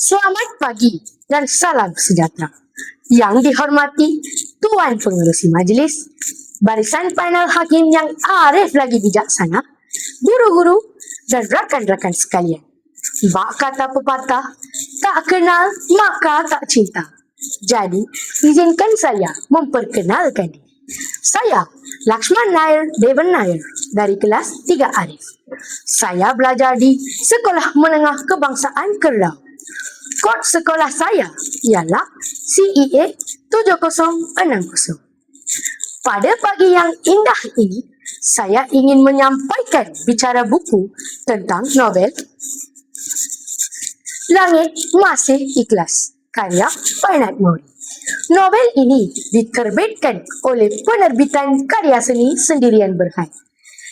Selamat pagi dan salam sejahtera. Yang dihormati Tuan Pengerusi Majlis, barisan panel hakim yang arif lagi bijaksana, guru-guru dan rakan-rakan sekalian. Bak kata pepatah, tak kenal maka tak cinta. Jadi, izinkan saya memperkenalkan diri. Saya Lakshman Nair Devan Nair dari kelas 3 Arif. Saya belajar di Sekolah Menengah Kebangsaan Kerbau. Kod sekolah saya ialah CEA 7060. Pada pagi yang indah ini, saya ingin menyampaikan bicara buku tentang novel Langit Masih Ikhlas, karya Bernard Mori. Novel ini diterbitkan oleh penerbitan karya seni Sendirian Berhad.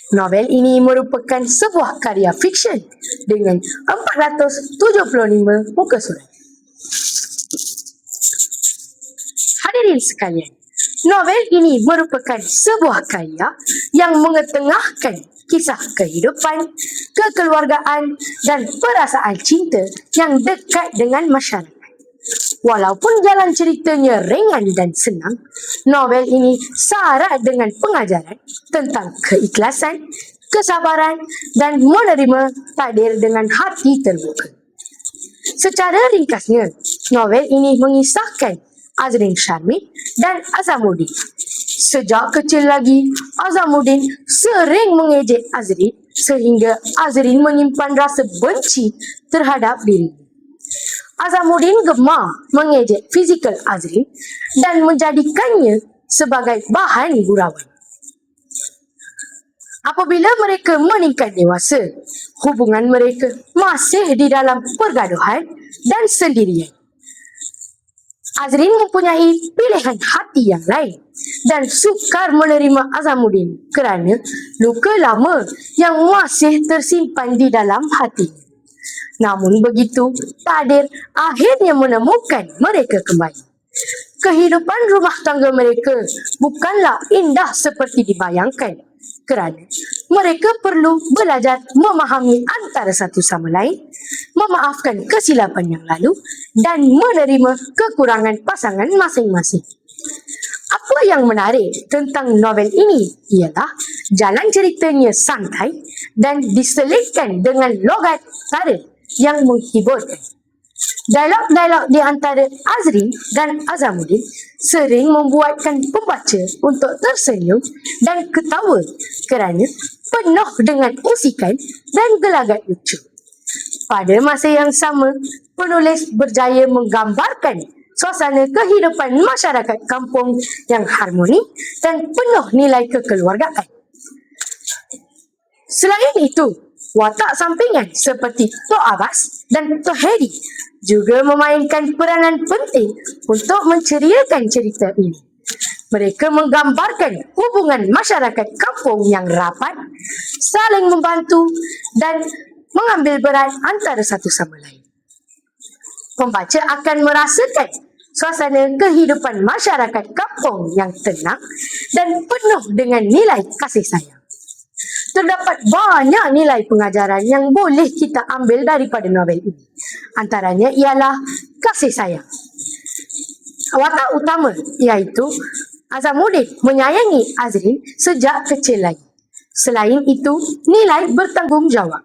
Novel ini merupakan sebuah karya fiksyen dengan 475 muka surat. Hadirin sekalian, novel ini merupakan sebuah karya yang mengetengahkan kisah kehidupan, kekeluargaan dan perasaan cinta yang dekat dengan masyarakat. Walaupun jalan ceritanya ringan dan senang, novel ini syarat dengan pengajaran tentang keikhlasan, kesabaran dan menerima takdir dengan hati terbuka. Secara ringkasnya, novel ini mengisahkan Azrin Sharmin dan Azamuddin. Sejak kecil lagi, Azamuddin sering mengejek Azrin sehingga Azrin menyimpan rasa benci terhadap dirinya. Azamuddin gemar mengejek fizikal Azrin dan menjadikannya sebagai bahan gurauan. Apabila mereka meningkat dewasa, hubungan mereka masih di dalam pergaduhan dan sendirian. Azrin mempunyai pilihan hati yang lain dan sukar menerima Azamuddin kerana luka lama yang masih tersimpan di dalam hatinya. Namun begitu, takdir akhirnya menemukan mereka kembali. Kehidupan rumah tangga mereka bukanlah indah seperti dibayangkan kerana mereka perlu belajar memahami antara satu sama lain, memaafkan kesilapan yang lalu dan menerima kekurangan pasangan masing-masing. Apa yang menarik tentang novel ini ialah jalan ceritanya santai dan diselitkan dengan logat sara yang menghiburkan. Dialog-dialog di antara Azrin dan Azamuddin sering membuatkan pembaca untuk tersenyum dan ketawa kerana penuh dengan usikan dan gelagat lucu. Pada masa yang sama, penulis berjaya menggambarkan suasana kehidupan masyarakat kampung yang harmoni dan penuh nilai kekeluargaan. Selain itu, watak sampingan seperti Tok Abbas dan Tok Heri juga memainkan peranan penting untuk menceriakan cerita ini. Mereka menggambarkan hubungan masyarakat kampung yang rapat, saling membantu dan mengambil berat antara satu sama lain. Pembaca akan merasakan suasana kehidupan masyarakat kampung yang tenang dan penuh dengan nilai kasih sayang. Terdapat banyak nilai pengajaran yang boleh kita ambil daripada novel ini. Antaranya ialah kasih sayang. Watak utama iaitu Azamuddin menyayangi Azrin sejak kecil lagi. Selain itu, nilai bertanggungjawab.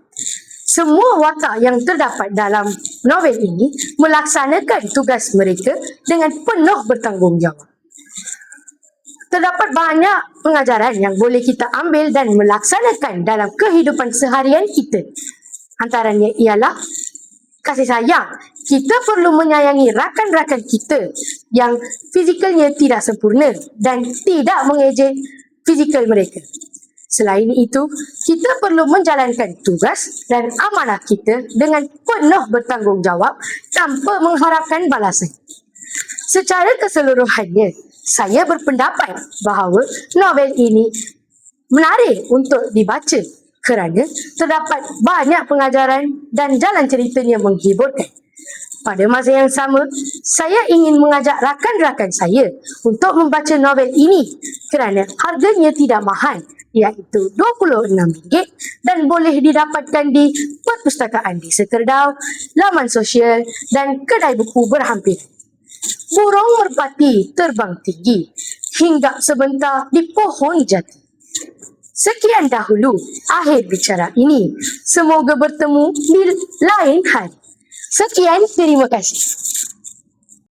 Semua watak yang terdapat dalam novel ini melaksanakan tugas mereka dengan penuh bertanggungjawab. Terdapat banyak pengajaran yang boleh kita ambil dan melaksanakan dalam kehidupan seharian kita. Antaranya ialah kasih sayang. Kita perlu menyayangi rakan-rakan kita yang fizikalnya tidak sempurna dan tidak mengejek fizikal mereka. Selain itu, kita perlu menjalankan tugas dan amanah kita dengan penuh bertanggungjawab tanpa mengharapkan balasan. Secara keseluruhannya, saya berpendapat bahawa novel ini menarik untuk dibaca kerana terdapat banyak pengajaran dan jalan ceritanya menghiburkan. Pada masa yang sama, saya ingin mengajak rakan-rakan saya untuk membaca novel ini kerana harganya tidak mahal, iaitu RM26 dan boleh didapatkan di perpustakaan Desa Kerdau, laman sosial dan kedai buku berhampiran. Burung merpati terbang tinggi, hinggap sebentar di pohon jati. Sekian dahulu akhir bicara ini. Semoga bertemu di lain hari. Sekian, terima kasih.